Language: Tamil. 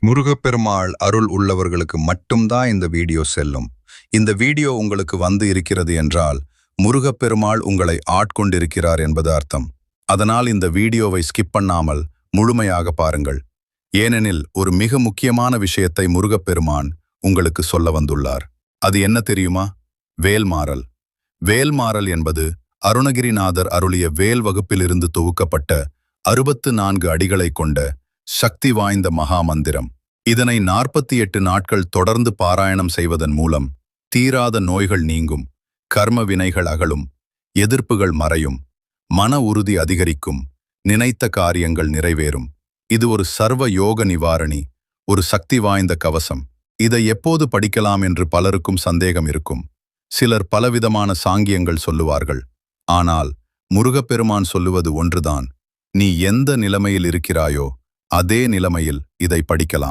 முருகப்பெருமாள் அருள் உள்ளவர்களுக்கு மட்டும்தான் இந்த வீடியோ செல்லும். இந்த வீடியோ உங்களுக்கு வந்து இருக்கிறது என்றால் முருகப்பெருமாள் உங்களை ஆட்கொண்டிருக்கிறார் என்பது அர்த்தம். அதனால் இந்த வீடியோவை ஸ்கிப் பண்ணாமல் முழுமையாக பாருங்கள். ஏனெனில் ஒரு மிக முக்கியமான விஷயத்தை முருகப்பெருமான் உங்களுக்கு சொல்ல வந்துள்ளார். அது என்ன தெரியுமா? வேல்மாறல். வேல்மாறல் என்பது அருணகிரிநாதர் அருளிய வேல் வகுப்பிலிருந்து தொகுக்கப்பட்ட 64 அடிகளை கொண்ட சக்தி வாய்ந்த மகா மந்திரம். இதனை 48 நாட்கள் தொடர்ந்து பாராயணம் செய்வதன் மூலம் தீராத நோய்கள் நீங்கும், கர்ம வினைகள் அகலும், எதிர்ப்புகள் மறையும், மன உறுதி அதிகரிக்கும், நினைத்த காரியங்கள் நிறைவேறும். இது ஒரு சர்வ யோக நிவாரணி, ஒரு சக்தி வாய்ந்த கவசம். இதை எப்போது படிக்கலாம் என்று பலருக்கும் சந்தேகம் இருக்கும். சிலர் பலவிதமான சாங்கியங்கள் சொல்லுவார்கள். ஆனால் முருகப்பெருமான் சொல்லுவது ஒன்றுதான். நீ எந்த நிலைமையில் இருக்கிறாயோ அதே நிலைமையில் இதை படிக்கலாம்.